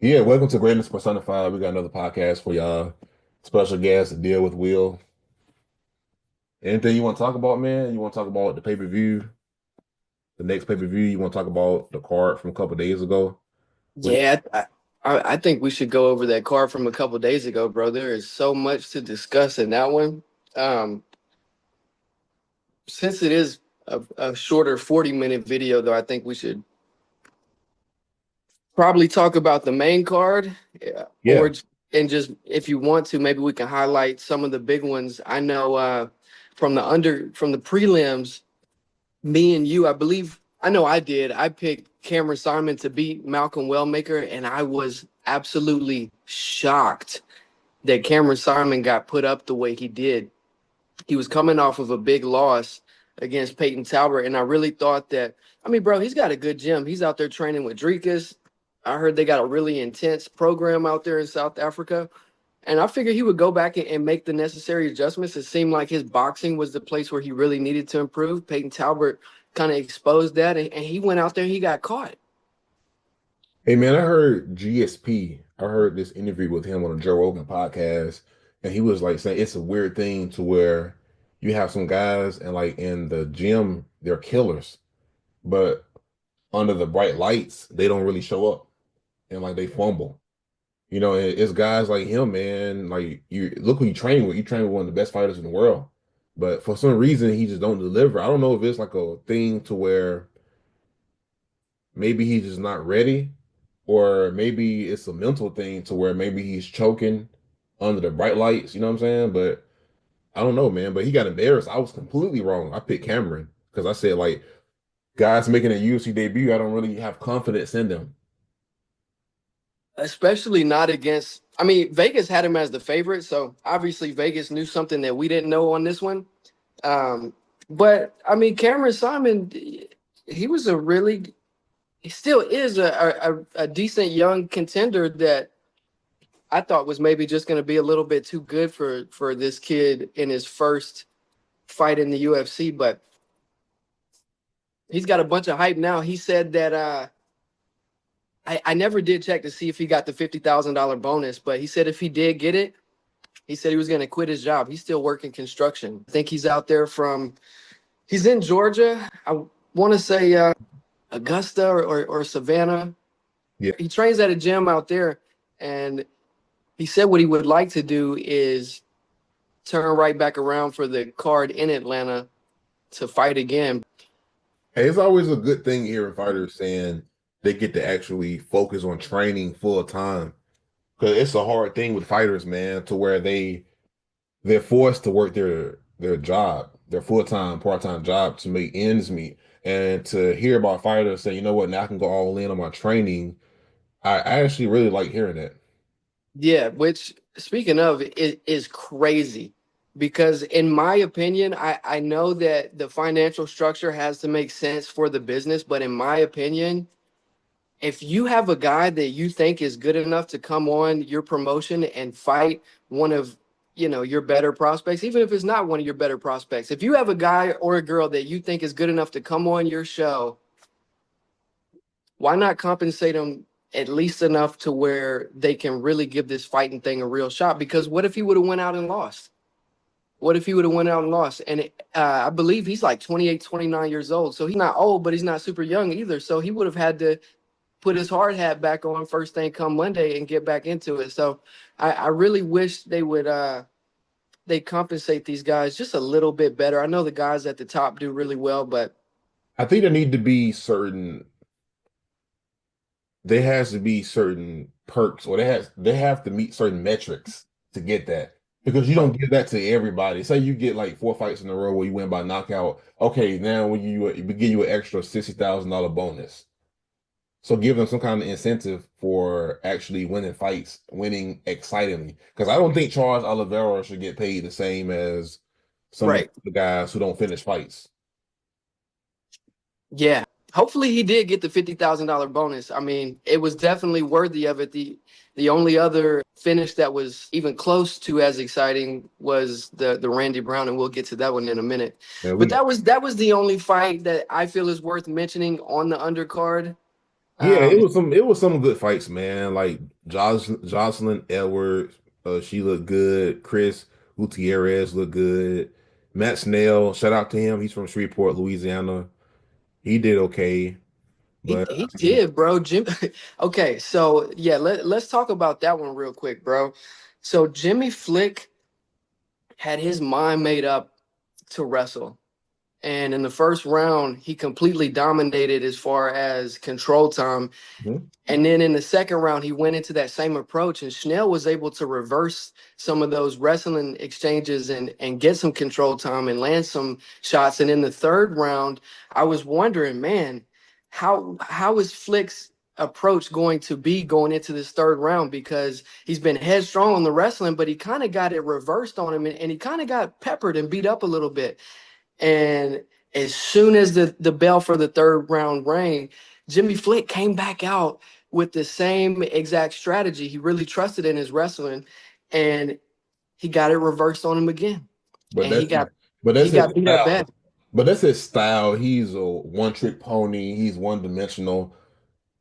Yeah, welcome to Greatness Personified. We got another podcast for y'all. Special guest to deal with Will. Anything you want to talk about, man? You want to talk about the pay-per-view, the next pay-per-view? You want to talk about the card from a couple days ago? What? Yeah, I think we should go over that card from a couple days ago, bro. There is so much to discuss in that one. Um, since it is a shorter 40-minute video, though, I think we should probably talk about the main card, yeah, Yeah, and just if you want to, maybe we can highlight some of the big ones. I know from the prelims, me and you, I believe, I know I did. I picked Cameron Saaiman to beat Malcolm Wellmaker, and I was absolutely shocked that Cameron Saaiman got put up the way he did. He was coming off of a big loss against Peyton Talbot, and I really thought that, I mean, bro, he's got a good gym. He's out there training with Dricus. I heard they got a really intense program out there in South Africa. And I figured he would go back and make the necessary adjustments. It seemed like his boxing was the place where he really needed to improve. Peyton Talbot kind of exposed that, and he went out there and he got caught. hey man, I heard GSP. I heard this interview with him on a Joe Rogan podcast, and he was like saying it's a weird thing to where you have some guys and like in the gym they're killers, but under the bright lights they don't really show up and like they fumble. It's guys like him, man. Like you look who you train with. You train with one of the best fighters in the world, but for some reason he just don't deliver. I don't know if it's like a thing to where maybe he's just not ready, or maybe it's a mental thing to where maybe he's choking under the bright lights. You know what I'm saying? But I don't know, man. But he got embarrassed. I was completely wrong. I picked Cameron because I said like guys making a UFC debut, I don't really have confidence in them. Especially not against, I mean, Vegas had him as the favorite. So obviously Vegas knew something that we didn't know on this one. Um, but I mean, Cameron Simon, he was a really, he still is a decent young contender that I thought was maybe just going to be a little bit too good for this kid in his first fight in the UFC. But he's got a bunch of hype now. He said that I never did check to see if he got the $50,000 bonus, but he said if he did get it, he said he was going to quit his job. He's still working construction. I think he's out there he's in Georgia. I want to say Augusta or Savannah. Yeah. He trains at a gym out there, and he said what he would like to do is turn right back around for the card in Atlanta to fight again. Hey, it's always a good thing hearing fighters saying they get to actually focus on training full time. Because it's a hard thing with fighters, man, to where they're forced to work their job, their full-time, part-time job to make ends meet. And to hear about fighters say, you know what, now I can go all in on my training. I actually really like hearing that. Yeah, which speaking of it is crazy because in my opinion, I know that the financial structure has to make sense for the business, but in my opinion, if you have a guy that you think is good enough to come on your promotion and fight one of your better prospects, even if it's not one of your better prospects, if you have a guy or a girl that you think is good enough to come on your show, why not compensate them at least enough to where they can really give this fighting thing a real shot? Because what if he would have went out and lost? What if he would have went out and lost? And I believe he's like 28, 29 years old. So he's not old, but he's not super young either. So he would have had to put his hard hat back on first thing come Monday and get back into it. So I really wish they compensate these guys just a little bit better. I know the guys at the top do really well, but I think there need to be there has to be certain perks, or they have to meet certain metrics to get that. Because you don't right. give that to everybody. Say you get like 4 fights in a row where you win by knockout. Okay, now we give you an extra $60,000 bonus. So give them some kind of incentive for actually winning fights, winning excitingly. Because I don't think Charles Oliveira should get paid the same as some of Right. the guys who don't finish fights. Yeah. Hopefully he did get the $50,000 bonus. I mean, it was definitely worthy of it. The only other finish that was even close to as exciting was the Randy Brown, and we'll get to that one in a minute. Man, But we that was the only fight that I feel is worth mentioning on the undercard. Yeah, Um, it was some good fights, man. Like Jocelyn Edwards, she looked good. Chris Gutierrez looked good. Matt Snell, shout out to him. He's from Shreveport, Louisiana. He did okay, he but he I mean, did, bro. Jim. Okay, so yeah, let's talk about that one real quick, bro. So Jimmy Flick had his mind made up to wrestle. And in the first round, he completely dominated as far as control time. mhm. And then in the second round, he went into that same approach, and Schnell was able to reverse some of those wrestling exchanges and get some control time and land some shots. And in the third round, I was wondering, man, how is Flick's approach going to be going into this third round? Because he's been headstrong on the wrestling, but he kind of got it reversed on him, and he kind of got peppered and beat up a little bit. And as soon as the bell for the third round rang, Jimmy Flick came back out with the same exact strategy. He really trusted in his wrestling, and he got it reversed on him again. but And that's but he that's his got beat up style. bad. But that's his style. He's a one trick pony. He's one dimensional.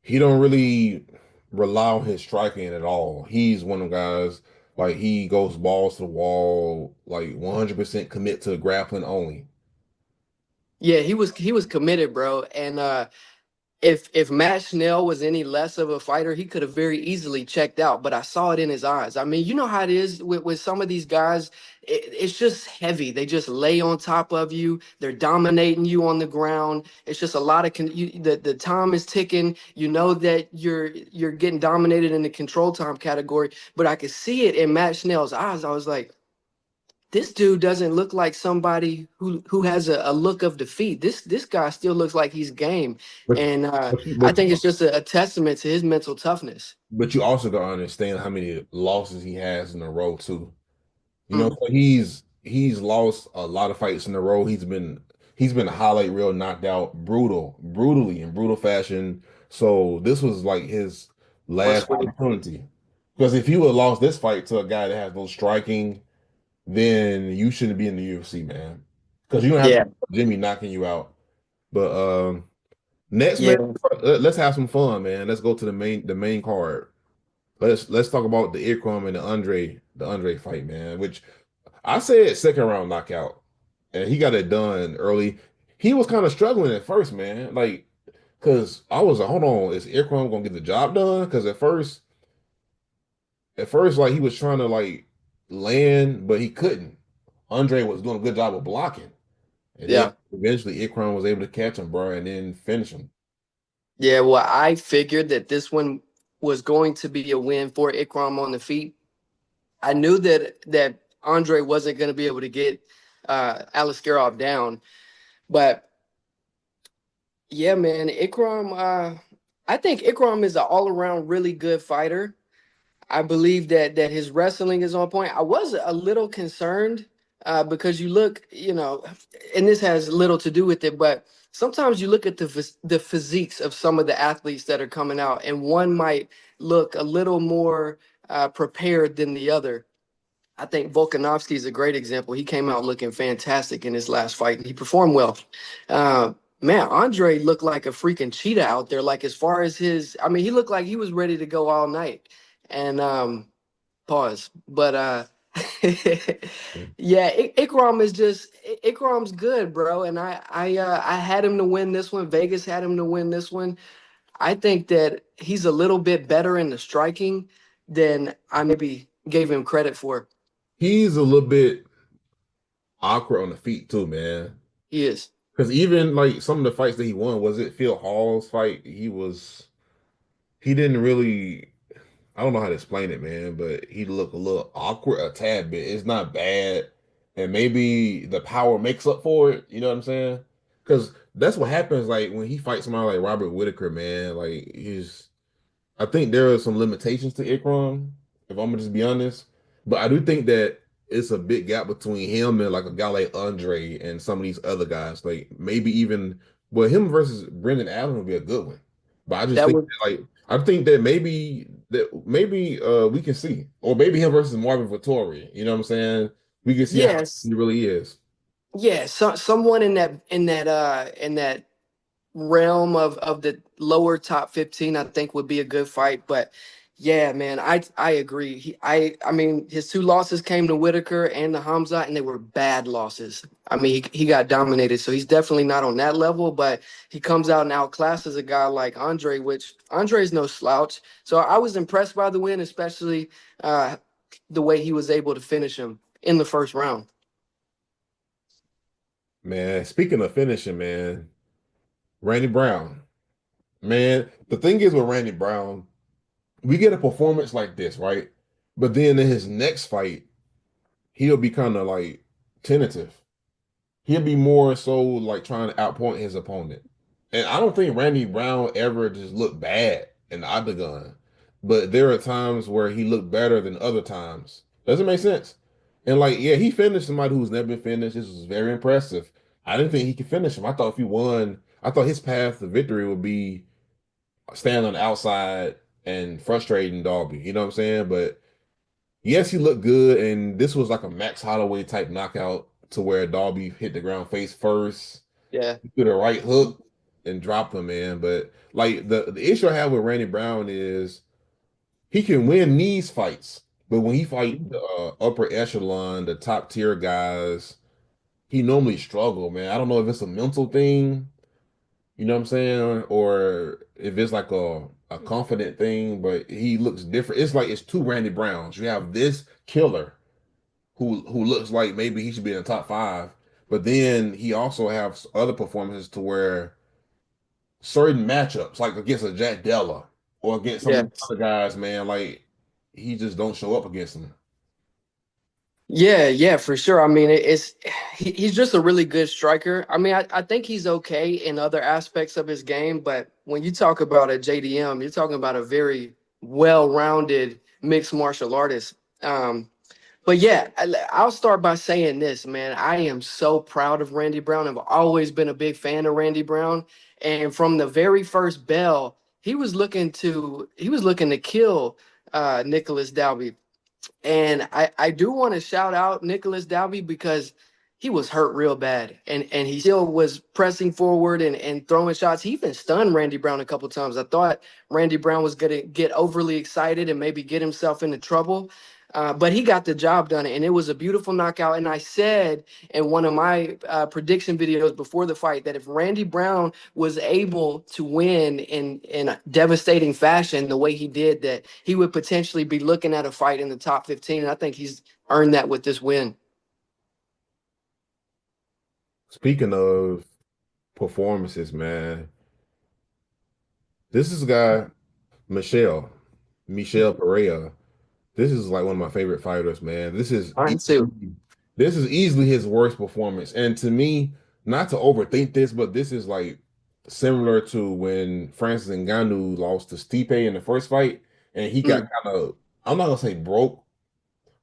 He don't really rely on his striking at all. He's one of the guys like he goes balls to the wall, like 100% commit to grappling only. Yeah, he was committed, bro. And if Matt Schnell was any less of a fighter, he could have very easily checked out. But I saw it in his eyes. I mean, you know how it is with some of these guys. It's just heavy. They just lay on top of you. They're dominating you on the ground. It's just a lot of the time is ticking. You know that you're getting dominated in the control time category. But I could see it in Matt Schnell's eyes. I was like, this dude doesn't look like somebody who has a look of defeat. This guy still looks like he's game, But and but you, I but think you, it's just a testament to his mental toughness. but you also gotta understand how many losses he has in a row too. You know, Mm. so he's lost a lot of fights in a row. He's been a highlight reel knocked out brutally in brutal fashion. So this was like his last Must win. opportunity. Because if he would have lost this fight to a guy that has no striking, then you shouldn't be in the UFC, man. Because you don't have to Yeah, Jimmy knocking you out. But next, man, yeah, let's have some fun, man. Let's go to the main card. Let's talk about the Ikram and the Andre fight, man. Which I said second round knockout, and he got it done early. He was kind of struggling at first, man. Like, cause I was like, hold on, is Ikram gonna get the job done? Because at first, like he was trying to like land, but he couldn't. Andre was doing a good job of blocking, and then yeah, eventually Ikram was able to catch him, bro, and then finish him. yeah. Well, I figured that this one was going to be a win for Ikram on the feet. I knew that Andre wasn't going to be able to get Aliskerov down, but yeah, man, Ikram. I think Ikram is an all around really good fighter. I believe that his wrestling is on point. I was a little concerned because you look, and this has little to do with it, but sometimes you look at the physiques of some of the athletes that are coming out, and one might look a little more prepared than the other. I think Volkanovski is a great example. He came out looking fantastic in his last fight, and he performed well. Uh, Man, Andre looked like a freaking cheetah out there. Like as far as I mean, he looked like he was ready to go all night. And pause. But yeah, Ikram is just Ikram's good, bro. And I had him to win this one. Vegas had him to win this one. I think that he's a little bit better in the striking than I maybe gave him credit for. He's a little bit awkward on the feet too, man. He is. Because even like some of the fights that he won, was it Phil Hall's fight? He didn't really, I don't know how to explain it, man, but he looked a little awkward a tad bit. It's not bad. And maybe the power makes up for it. You know what I'm saying? Because that's what happens like when he fights somebody like Robert Whitaker, man. Like I think there are some limitations to Ikram, if I'm gonna just be honest. But I do think that it's a big gap between him and like a guy like Andre and some of these other guys. Like maybe even well, him versus Brendan Allen would be a good one. But I just That think was that, like I think that maybe we can see. Or maybe him versus Marvin Vittori. You know what I'm saying? We can see how yes. he really is. Yeah, someone in that realm of the lower top 15, I think would be a good fight. But yeah, man, I agree. I mean, his two losses came to Whitaker and to Hamza, and they were bad losses. I mean, he got dominated, so he's definitely not on that level. But he comes out and outclasses a guy like Andre, which Andre is no slouch. So I was impressed by the win, especially the way he was able to finish him in the first round. Man, speaking of finishing, man, Randy Brown. Man, the thing is with Randy Brown, we get a performance like this, right? But then in his next fight, he'll be kind of like tentative. He'll be more so like trying to outpoint his opponent. And I don't think Randy Brown ever just looked bad in the octagon. But there are times where he looked better than other times. Doesn't make sense. And like, yeah, he finished somebody who's never been finished. This was very impressive. I didn't think he could finish him. I thought if he won, I thought his path to victory would be standing on the outside and frustrating Darby. You know what I'm saying? But yes, he looked good, and this was like a Max Holloway type knockout to where Darby hit the ground face first, Yeah. did a right hook, and dropped him, man. But like the issue I have with Randy Brown is he can win these fights, but when he fight the upper echelon, the top tier guys, he normally struggle, man. I don't know if it's a mental thing, you know what I'm saying, or if it's like a confident thing, but he looks different. It's like it's two Randy Browns. You have this killer who looks like maybe he should be in the top five. But then he also has other performances to where certain matchups, like against a Jack Della or against some of Yeah. these other guys, man, like he just don't show up against them. Yeah, yeah, for sure. I mean, he's just a really good striker. I mean, I think he's okay in other aspects of his game, but when you talk about a JDM, you're talking about a very well-rounded mixed martial artist. But yeah, I'll start by saying this, man. I am so proud of Randy Brown. I've always been a big fan of Randy Brown, and from the very first bell, he was looking to kill Nicholas Dalby. And I do want to shout out Nicholas Dalby because he was hurt real bad. And he still was pressing forward and throwing shots. He even stunned Randy Brown a couple times. I thought Randy Brown was going to get overly excited and maybe get himself into trouble. But he got the job done, and it was a beautiful knockout. And I said in one of my prediction videos before the fight that if Randy Brown was able to win in a devastating fashion the way he did, that he would potentially be looking at a fight in the top 15. And I think he's earned that with this win. Speaking of performances, man, this is a guy, Michelle Pereira. This is like one of my favorite fighters, man. Mine too. This is easily his worst performance. And to me, not to overthink this, but this is like similar to when Francis Ngannou lost to Stipe in the first fight, and he got Mm, kind of, I'm not gonna say broke,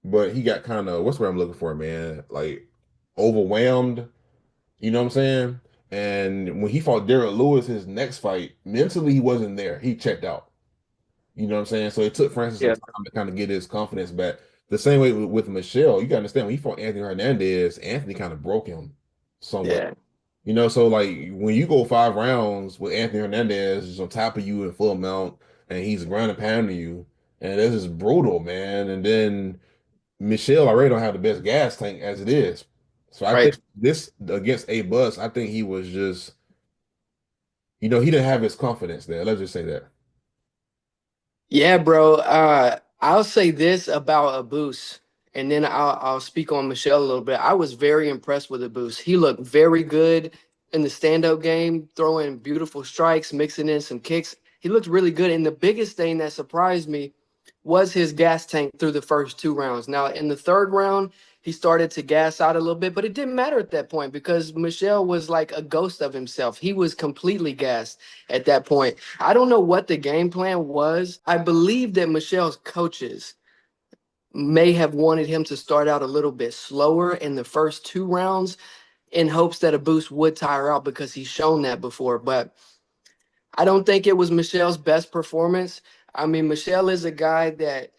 but he got kind of, what's what I'm looking for, man? Like overwhelmed, you know what I'm saying? And when he fought Derek Lewis, his next fight, mentally he wasn't there. He checked out. You know what I'm saying? So it took Francis some yeah, time to kind of get his confidence back. The same way with Michelle, you got to understand when he fought Anthony Hernandez, Anthony kind of broke him somewhat. yeah, You know, so like when you go 5 rounds with Anthony Hernandez just on top of you in full mount and he's ground and pounding you, and this is brutal, man. And then Michelle already don't have the best gas tank as it is. So I think right. this against A Bus, I think he was just, he didn't have his confidence there. Let's just say that. Yeah, bro. I'll say this about Abus, and then I'll speak on Michelle a little bit. I was very impressed with Abus. He looked very good in the stand-up game, throwing beautiful strikes, mixing in some kicks. He looked really good. And the biggest thing that surprised me was his gas tank through the first 2 rounds. Now, in the third round, he started to gas out a little bit, but it didn't matter at that point because Michelle was like a ghost of himself. He was completely gassed at that point. I don't know what the game plan was. I believe that Michelle's coaches may have wanted him to start out a little bit slower in the first 2 rounds in hopes that a boost would tire out because he's shown that before. But I don't think it was Michelle's best performance. I mean, Michelle is a guy that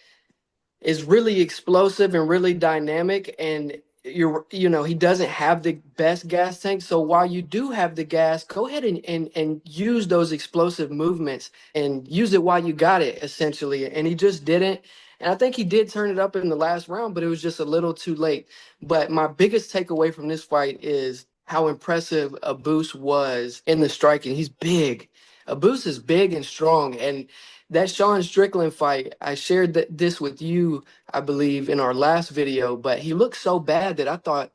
is really explosive and really dynamic. And he doesn't have the best gas tank. So while you do have the gas, go ahead and use those explosive movements and use it while you got it, essentially. And he just didn't. And I think he did turn it up in the last round, but it was just a little too late. But my biggest takeaway from this fight is how impressive Abus was in the striking. He's big. Abus is big and strong. And that Sean Strickland fight, I shared this with you, I believe, in our last video, but he looked so bad that I thought,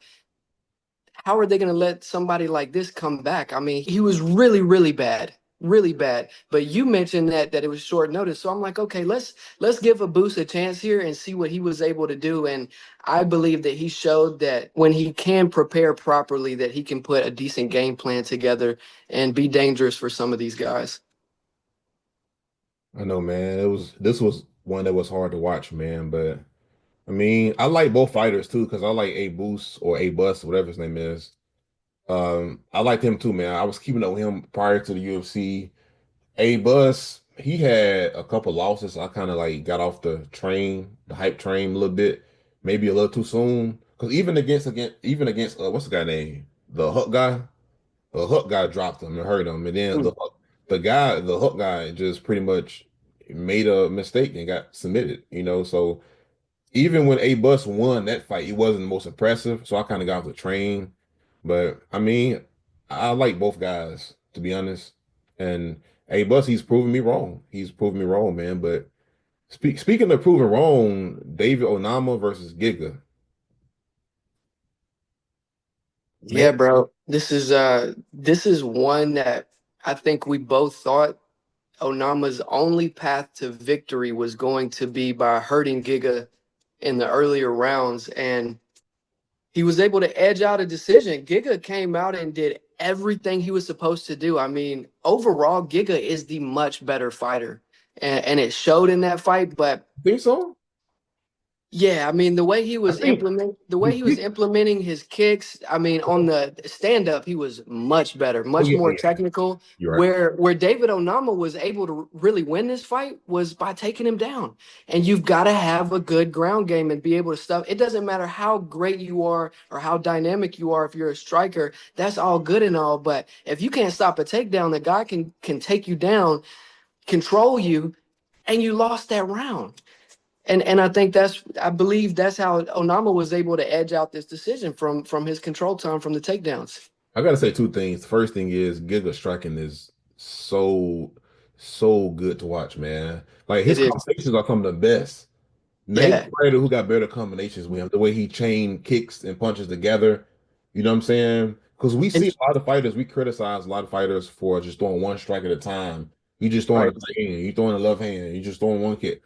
how are they going to let somebody like this come back? I mean, he was really, really bad, really bad. But you mentioned that it was short notice, so I'm like, okay, let's give Abus a chance here and see what he was able to do. And I believe that he showed that when he can prepare properly, that he can put a decent game plan together and be dangerous for some of these guys. I know, man. This was one that was hard to watch, man. But I mean, I like both fighters too, because I like A Boost or A Bus, whatever his name is. I liked him too, man. I was keeping up with him prior to the UFC. A Bus, he had a couple losses. I kind of like got off the train, the hype train a little bit, maybe a little too soon. Because even against what's the guy name? The hook guy dropped him and hurt him, and then Mm. the hook guy just pretty much made a mistake and got submitted. So even when A Bus won that fight, he wasn't the most impressive. So I kind of got off the train. But I mean, I like both guys, to be honest. And A Bus, he's proven me wrong. He's proven me wrong, man. But speaking of proving wrong, David Onama versus Giga. Yeah, Man, bro. This is one that I think we both thought Onama's only path to victory was going to be by hurting Giga in the earlier rounds, and he was able to edge out a decision. Giga came out and did everything he was supposed to do. I mean, overall, Giga is the much better fighter, and it showed in that fight. But think so? yeah, I mean I think the way he was implementing his kicks, I mean on the stand up he was much better, oh much yeah, oh more yeah, technical. you're right. Where David Onama was able to really win this fight was by taking him down. And you've got to have a good ground game and be able to stuff. It doesn't matter how great you are or how dynamic you are if you're a striker, that's all good and all, but if you can't stop a takedown, the guy can take you down, control you, and you lost that round. And I believe that's how Onama was able to edge out this decision from his control time from the takedowns. I gotta say two things. The first thing is Giga striking is so good to watch, man. Like It his is. combinations are some of the best. Name Yeah. a fighter who got better combinations with him. The way he chain kicks and punches together. You know what I'm saying? Because we see And a lot of fighters, we criticize a lot of fighters for just throwing one strike at a time. You just throwing a right, right hand, you throwing a left hand, you just throwing one kick.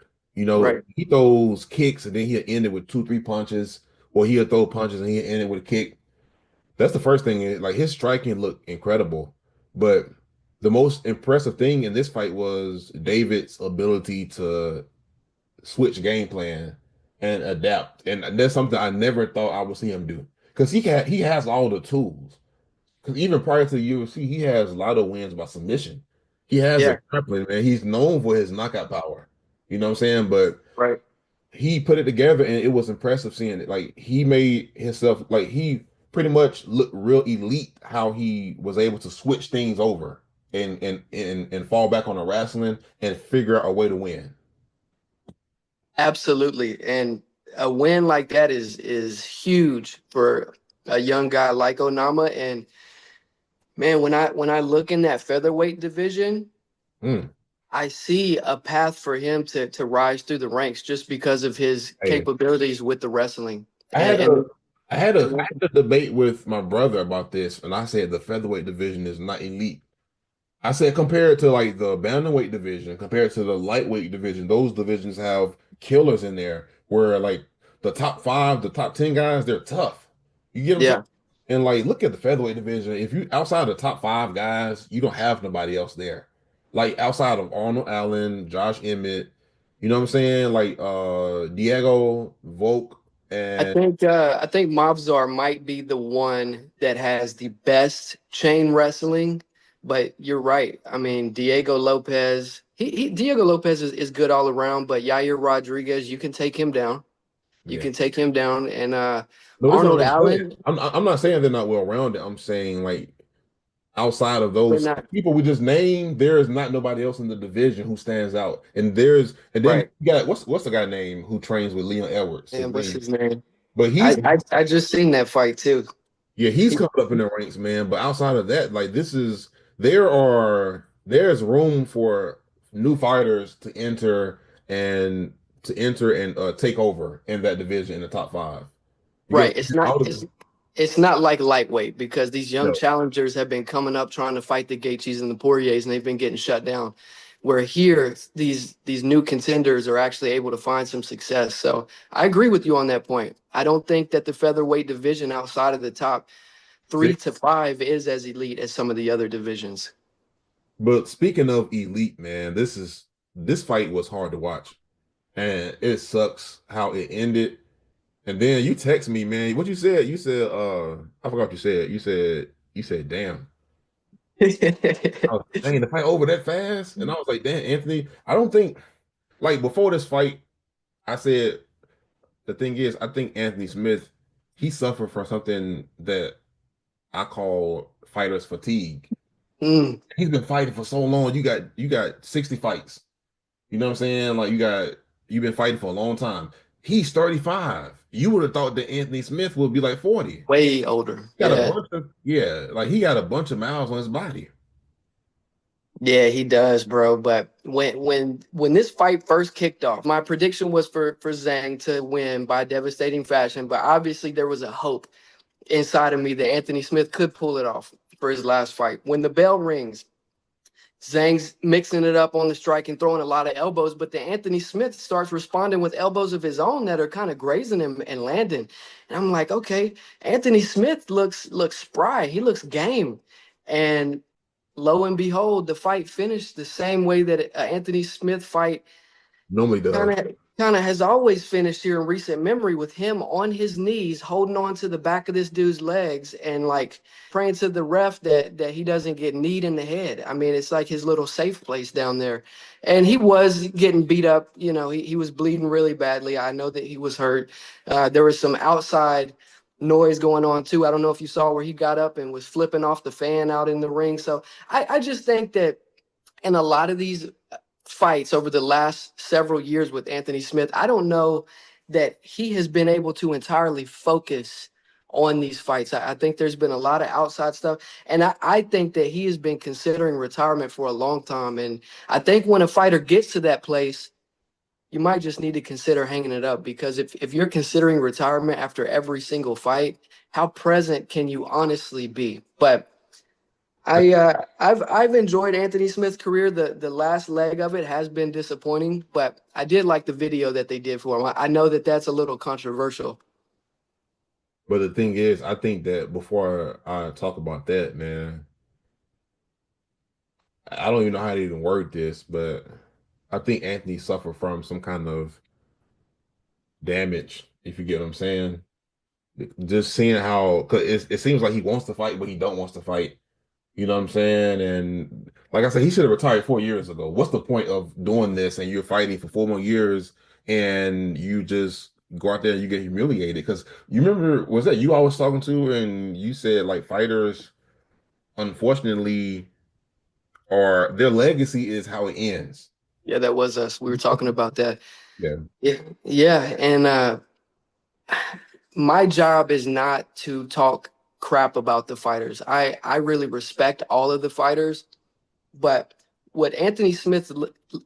right. He throws kicks and then he'll end it with two, three punches, or he'll throw punches and he'll end it with a kick. That's the first thing. Like his striking looked incredible, but the most impressive thing in this fight was David's ability to switch game plan and adapt. And that's something I never thought I would see him do. Because he has all the tools. Because even prior to the UFC, he has a lot of wins by submission. He has a Yeah, grappling, man. He's known for his knockout power. You know what I'm saying? But right. he put it together and it was impressive seeing it. Like he made himself like he pretty much looked real elite how he was able to switch things over and fall back on the wrestling and figure out a way to win. Absolutely. And a win like that is huge for a young guy like Onama. And man, when I look in that featherweight division, Mm. I see a path for him to rise through the ranks just because of his Hey, capabilities with the wrestling. I had a And, I and had a debate with my brother about this, and I said the featherweight division is not elite. I said compared to like the bantamweight division, compared to the lightweight division, those divisions have killers in there where like the top five, the top 10 guys, they're tough. You get what I'm saying? yeah, And like look at the featherweight division. If you outside the top five guys, you don't have nobody else there. Like outside of Arnold Allen, Josh Emmett, you know what I'm saying? Like Diego Volk and I think Mavzar might be the one that has the best chain wrestling, but you're right. I mean, Diego Lopez, Diego Lopez is good all around, but Yair Rodriguez, you can take him down. You Yeah. can take him down. And No, this is Arnold what I'm saying. Allen, I'm not saying they're not well rounded. I'm saying like outside of they're those not people we just named, there is not nobody else in the division who stands out. And then right. you got what's the guy name who trains with Leon Edwards? His And what's name, his name? but I just seen that fight too. yeah, he's coming up in the ranks, man. But outside of that, like there's room for new fighters and to enter and take over in that division in the top five. You get Right. what I'm saying? I would, It's not like lightweight because these young no. challengers have been coming up trying to fight the Gaethjes and the Poiriers, and they've been getting shut down. Where here, these new contenders are actually able to find some success. So I agree with you on that point. I don't think that the featherweight division outside of the top three See? to five is as elite as some of the other divisions. But speaking of elite, man, this fight was hard to watch, and it sucks how it ended. And then you text me, man. What you said? You said, I forgot what you said. You said, damn. I was like, dang, the fight over that fast? And I was like, damn, Anthony, I don't think like before this fight, I said the thing is, I think Anthony Smith, he suffered from something that I call fighter's fatigue. Mm, He's been fighting for so long. You got 60 fights. You know what I'm saying? Like you've been fighting for a long time. He's 35. You would have thought that Anthony Smith would be like 40. way older. Got a Yeah. bunch of yeah, like he got a bunch of miles on his body. Yeah, he does, bro. But when this fight first kicked off, my prediction was for Zhang to win by devastating fashion. But obviously, there was a hope inside of me that Anthony Smith could pull it off for his last fight. When the bell rings, Zhang's mixing it up on the strike and throwing a lot of elbows, but then Anthony Smith starts responding with elbows of his own that are kind of grazing him and landing. And I'm like, okay, Anthony Smith looks spry. He looks game. And lo and behold, the fight finished the same way that Anthony Smith fight Normally does. kind of has always finished here in recent memory with him on his knees holding on to the back of this dude's legs and like praying to the ref that he doesn't get kneed in the head. I mean, it's like his little safe place down there. And he was getting beat up. You know, he was bleeding really badly. I know that he was hurt. There was some outside noise going on too. I don't know if you saw where he got up and was flipping off the fan out in the ring. So I just think that in a lot of these fights over the last several years with Anthony Smith, I don't know that he has been able to entirely focus on these fights. I think there's been a lot of outside stuff. And I think that he has been considering retirement for a long time. And I think when a fighter gets to that place, you might just need to consider hanging it up because if you're considering retirement after every single fight, how present can you honestly be? But I've enjoyed Anthony Smith's career. The last leg of it has been disappointing, but I did like the video that they did for him. I know that that's a little controversial. But the thing is, I think that before I talk about that, man, I don't even know how to even word this, but I think Anthony suffered from some kind of damage, if you get what I'm saying. Just seeing how, because it seems like he wants to fight, but he don't wants to fight. You know what I'm saying? And like I said, he should have retired 4 years ago. What's the point of doing this and you're fighting for 4 more years and you just go out there and you get humiliated? Because you remember, was that you I was talking to and you said like fighters, unfortunately, are their legacy is how it ends. Yeah, that was us. We were talking about that. Yeah. Yeah, yeah, and my job is not to talk crap about the fighters. I really respect all of the fighters, but what Anthony Smith's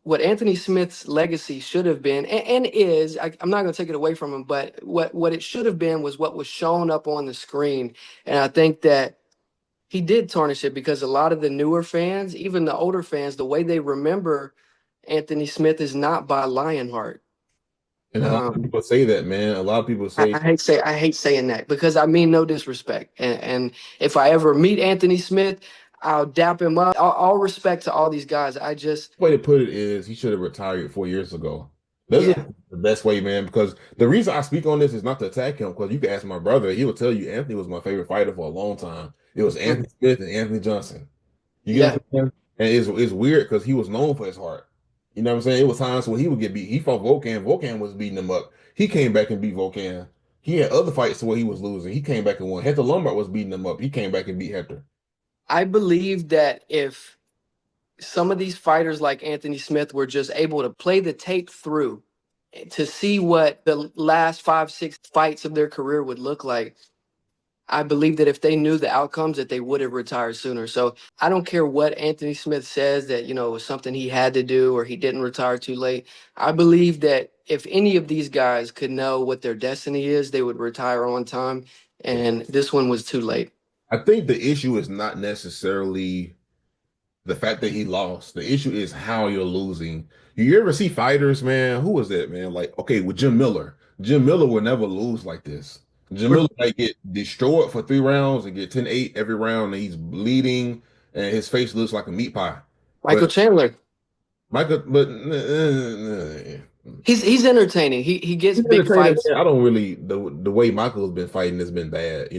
what Anthony Smith's legacy should have been and is, I'm not going to take it away from him, but what it should have been was what was shown up on the screen, and I think that he did tarnish it because a lot of the newer fans, even the older fans, the way they remember Anthony Smith is not by Lionheart. And a lot of Um, people say that, man. A lot of people say, I hate saying that because I mean no disrespect. And if I ever meet Anthony Smith, I'll dap him up. All respect to all these guys. I just the way to put it is he should have retired 4 years ago. That's yeah the best way, man. Because the reason I speak on this is not to attack him. Because you can ask my brother, he will tell you Anthony was my favorite fighter for a long time. It was mm, Anthony Smith and Anthony Johnson. You get yeah what I'm saying? And it's weird because he was known for his heart. You know what I'm saying? It was times where he would get beat. He fought Volkan. Volkan was beating him up. He came back and beat Volkan. He had other fights where he was losing. He came back and won. Hector Lombard was beating him up. He came back and beat Hector. I believe that if some of these fighters like Anthony Smith were just able to play the tape through to see what the last 5, 6 fights of their career would look like, I believe that if they knew the outcomes, that they would have retired sooner. So I don't care what Anthony Smith says that, it was something he had to do or he didn't retire too late. I believe that if any of these guys could know what their destiny is, they would retire on time. And this one was too late. I think the issue is not necessarily the fact that he lost. The issue is how you're losing. You ever see fighters, man? Who was that, man? Like, okay, with Jim Miller. Jim Miller will never lose like this. Jim Miller might get destroyed for 3 rounds and get 10-8 every round, and he's bleeding, and his face looks like a meat pie. Michael But Chandler. Michael, but He's entertaining. He gets he's big entertaining, fights. man. I don't really the way Michael's been fighting has been bad,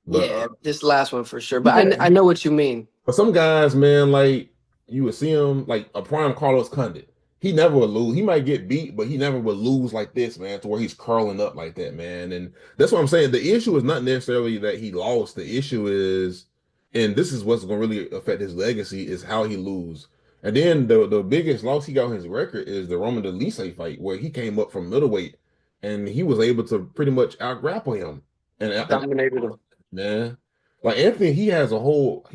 But Yeah, this last one for sure. But I know what you mean. but some guys, man, like you would see him like a prime Carlos Condit. He never would lose. He might get beat, but he never would lose like this, man, to where he's curling up like that, man. And that's what I'm saying. The issue is not necessarily that he lost. The issue is, and this is what's going to really affect his legacy, is how he lose. And then the biggest loss he got on his record is the Roman Dolise fight, where he came up from middleweight and he was able to pretty much out grapple him. And Dominated him. man. Like Anthony, he has a whole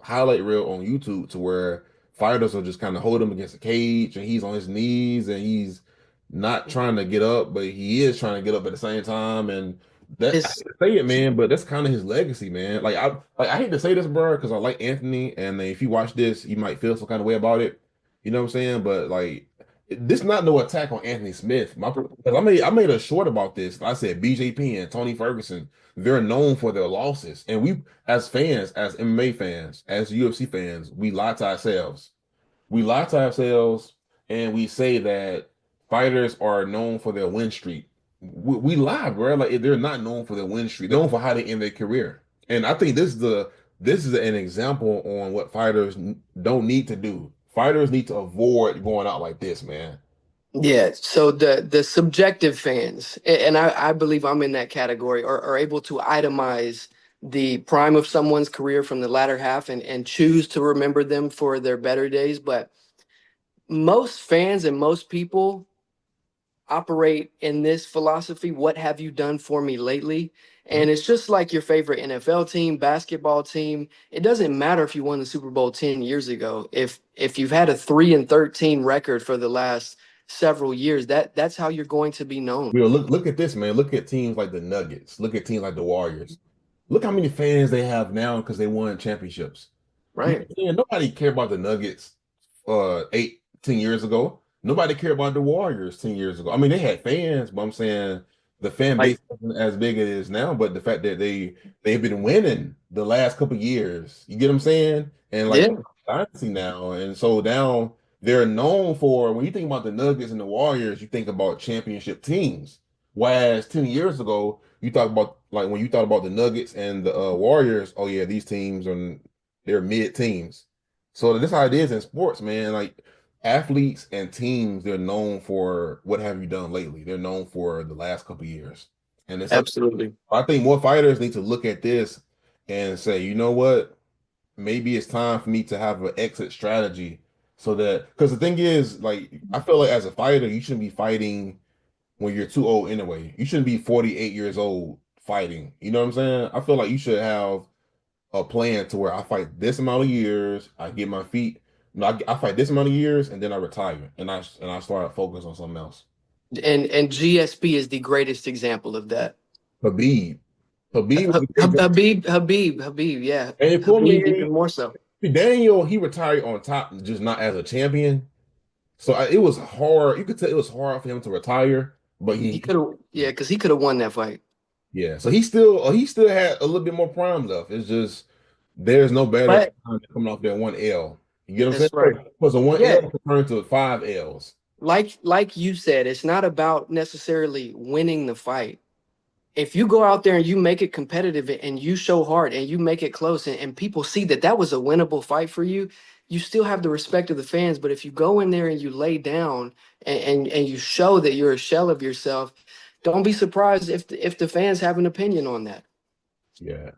highlight reel on YouTube to where fighters will just kind of hold him against the cage and he's on his knees and he's not trying to get up, but he is trying to get up at the same time. And that I hate It's to say it, man, but that's kind of his legacy, man. I hate to say this, bro, because I like Anthony, and if you watch this, you might feel some kind of way about it. You know what I'm saying? But like this not no attack on Anthony Smith. Because I made a short about this. I said BJP and Tony Ferguson, they're known for their losses. And we, as fans, as MMA fans, as UFC fans, we lie to ourselves. We lie to ourselves and we say that fighters are known for their win streak. We lie, bro. Like they're not known for their win streak. They're known for how they end their career. And I think this is an example on what fighters don't need to do. Fighters need to avoid going out like this, man. Yeah, so the subjective fans, and I believe I'm in that category, are able to itemize the prime of someone's career from the latter half and choose to remember them for their better days. But most fans and most people operate in this philosophy: what have you done for me lately? And it's just like your favorite NFL team, basketball team. It doesn't matter if you won the Super Bowl 10 years ago. If you've had a 3-13 record for the last several years, that's how you're going to be known. Look at this, man. Look at teams like the Nuggets. Look at teams like the Warriors. Look how many fans they have now because they won championships. You know Right. what I'm saying? Nobody cared about the Nuggets 8, 10 years ago. Nobody cared about the Warriors 10 years ago. I mean, they had fans, but I'm saying the fan Like, base isn't as big as it is now. But the fact that they've been winning the last couple of years, you get what I'm saying? And like yeah, dynasty now, and so now they're known for when you think about the Nuggets and the Warriors, you think about championship teams. Whereas 10 years ago, you talk about like when you thought about the Nuggets and the Warriors, oh yeah, these teams are they're mid teams. So that's how it is in sports, man. Like athletes and teams, they're known for what have you done lately. They're known for the last couple of years. And it's like absolutely. I think more fighters need to look at this and say, you know what? Maybe it's time for me to have an exit strategy so that because the thing is, like, I feel like as a fighter, you shouldn't be fighting when you're too old anyway. You shouldn't be 48 years old fighting. You know what I'm saying? I feel like you should have a plan to where I fight this amount of years, I get my feet. No, I fight this amount of years and then I retire and I start focus on something else. And GSP is the greatest example of that. Habib, Habib was a great guy. Habib, yeah. And for Habib even me, more so. Daniel, he retired on top, just not as a champion. So it was hard. You could tell it was hard for him to retire, but He could have, yeah, because he could have won that fight. yeah. So he still had a little bit more prime left. It's just there's no better But time coming off that 1 L. You get what I'm that's right. saying? Because a one Yeah, L can turn to 5 Ls. like you said, it's not about necessarily winning the fight. If you go out there and you make it competitive and you show heart and you make it close and people see that that was a winnable fight for you, you still have the respect of the fans. But if you go in there and you lay down and you show that you're a shell of yourself, don't be surprised if the fans have an opinion on that. Yeah.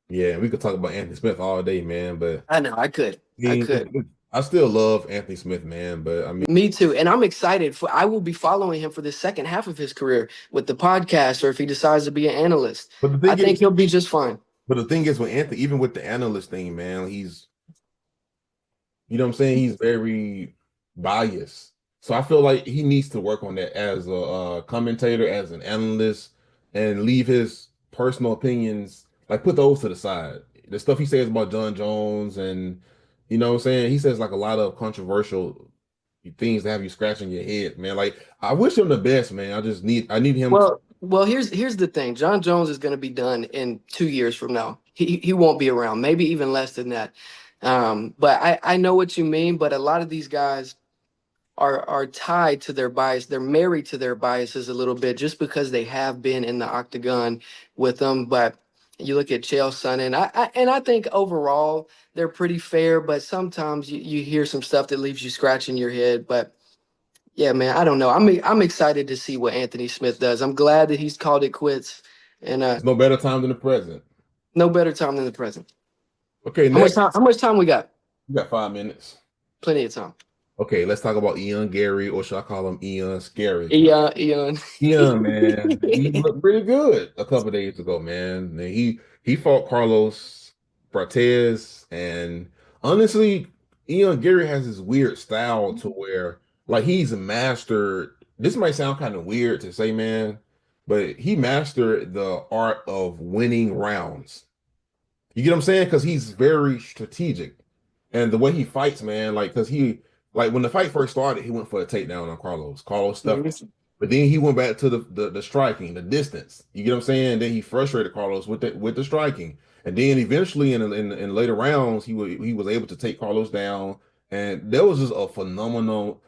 Yeah, we could talk about Anthony Smith all day, man, but I know I could. I I mean, could. I still love Anthony Smith, man, but I mean, Me too. And I'm excited for I will be following him for the second half of his career with the podcast or if he decides to be an analyst. but the I thing think is, he'll be just fine. but the thing is with Anthony, even with the analyst thing, man, he's you know what I'm saying? He's very biased. So I feel like he needs to work on that as a commentator, as an analyst, and leave his personal opinions, like put those to the side. The stuff he says about John Jones and you know what I'm saying? He says like a lot of controversial things that have you scratching your head, man. Like I wish him the best, man. I need him to Well, here's the thing. John Jones is going to be done in 2 years from now. He won't be around, maybe even less than that. But I know what you mean. But a lot of these guys are tied to their bias. They're married to their biases a little bit just because they have been in the octagon with them. But you look at Chael Sonnen, and I think overall they're pretty fair. But sometimes you hear some stuff that leaves you scratching your head. But yeah, man, I don't know. I'm excited to see what Anthony Smith does. I'm glad that he's called it quits, and there's no better time than the present. no better time than the present. Okay, How much next, time? How much time we got? we got 5 minutes. Plenty of time. Okay, let's talk about Ian Gary, or should I call him Ian Scary? Eon. Yeah, man. He looked pretty good a couple days ago, man. And he fought Carlos Prates, and honestly, Ian Gary has this weird style to where like he's mastered. This might sound kind of weird to say, man, but he mastered the art of winning rounds. You get what I'm saying? Because he's very strategic, and the way he fights, man, like because he like when the fight first started, he went for a takedown on Carlos. Carlos stuffed him. But then he went back to the striking, the distance. You get what I'm saying? Then he frustrated Carlos with the striking, and then eventually in later rounds he was able to take Carlos down, and there was just a phenomenal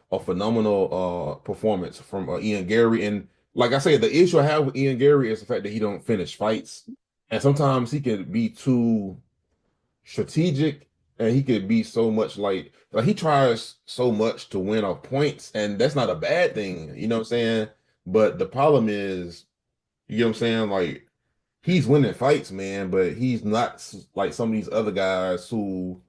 performance from Ian Gary. And like I said, the issue I have with Ian Gary is the fact that he don't finish fights, and sometimes he can be too strategic, and he could be so much like he tries so much to win off points, and that's not a bad thing, you know what I'm saying? But the problem is, you know what I'm saying? Like he's winning fights, man, but he's not like some of these other guys who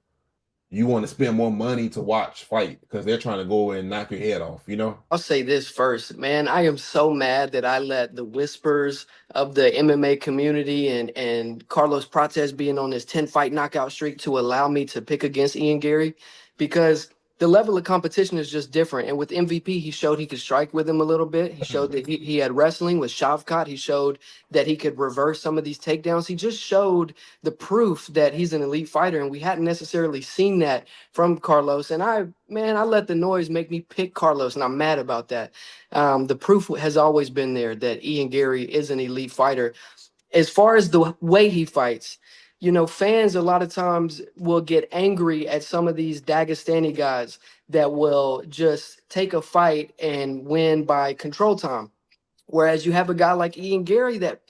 you want to spend more money to watch fight because they're trying to go and knock your head off, you know? I'll say this first, man. I am so mad that I let the whispers of the MMA community and Carlos Prates being on this 10 fight knockout streak to allow me to pick against Ian Gary because the level of competition is just different. And with MVP, he showed he could strike with him a little bit. He showed that he had wrestling with Shavkat. He showed that he could reverse some of these takedowns. He just showed the proof that he's an elite fighter. And we hadn't necessarily seen that from Carlos. And I let the noise make me pick Carlos, and I'm mad about that. The proof has always been there that Ian Gary is an elite fighter. As far as the way he fights, fans a lot of times will get angry at some of these Dagestani guys that will just take a fight and win by control time. Whereas you have a guy like Ian Gary that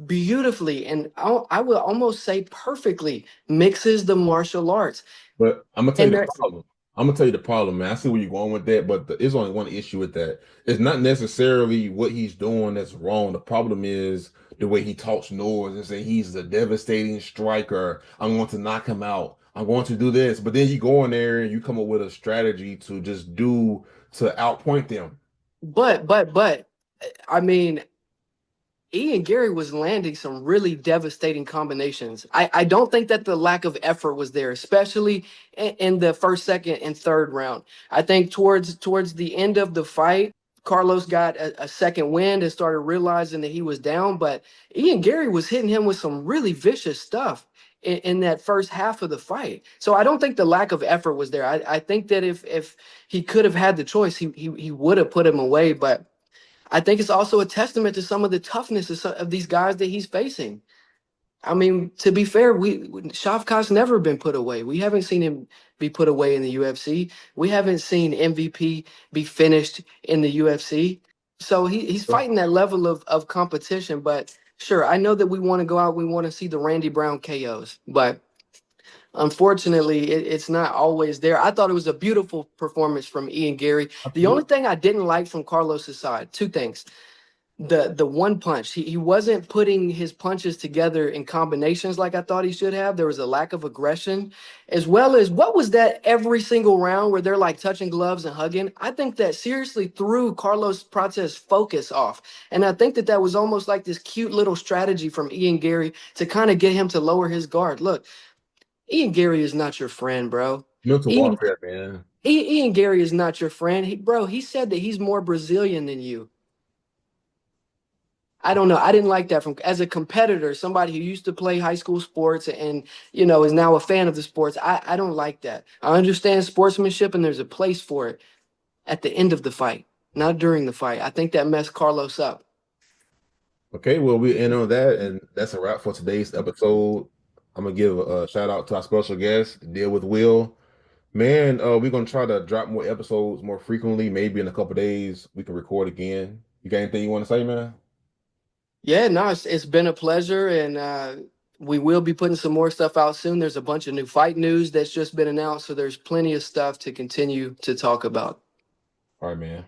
beautifully and I will almost say perfectly mixes the martial arts. But I'm gonna tell you And the there, problem. I'm gonna tell you the problem, man. I see where you're going with that, but there's only one issue with that. It's not necessarily what he's doing that's wrong. The problem is the way he talks noise and say he's a devastating striker. I'm going to knock him out. I'm going to do this. But then you go in there and you come up with a strategy to just do to outpoint them. but I mean, Ian Gary was landing some really devastating combinations. I don't think that the lack of effort was there, especially in the first, second, and third round. I think towards the end of the fight, Carlos got a second wind and started realizing that he was down. But Ian Gary was hitting him with some really vicious stuff in that first half of the fight. So I don't think the lack of effort was there. I think that if he could have had the choice, he would have put him away. But I think it's also a testament to some of the toughness of these guys that he's facing. I mean, to be fair, Shavkat's never been put away. We haven't seen him be put away in the UFC. We haven't seen MVP be finished in the UFC. So he's fighting that level of competition. But sure, I know that we want to go out, we want to see the Randy Brown KOs. But Unfortunately, it's not always there. I thought it was a beautiful performance from Ian Garry. The only Absolutely. thing I didn't like from Carlos's side, two things. The one punch, he wasn't putting his punches together in combinations like I thought he should have. There was a lack of aggression, as well as what was that every single round where they're like touching gloves and hugging. I think that seriously threw Carlos Prates' focus off, and I think that that was almost like this cute little strategy from Ian Garry to kind of get him to lower his guard. Look, Ian Garry is not your friend, bro. Mental Ian warfare, man. Ian Garry is not your friend. Bro, he said that he's more Brazilian than you. I don't know. I didn't like that from as a competitor, somebody who used to play high school sports and is now a fan of the sports. I don't like that. I understand sportsmanship and there's a place for it at the end of the fight, not during the fight. I think that messed Carlos up. Okay, well, we end on that, and that's a wrap for today's episode. I'm gonna give a shout out to our special guest, Deal with Will. Man, we're gonna try to drop more episodes more frequently. Maybe in a couple days we can record again. You got anything you want to say, man? Yeah, no, it's been a pleasure, and we will be putting some more stuff out soon. There's a bunch of new fight news that's just been announced, so there's plenty of stuff to continue to talk about. All right, man.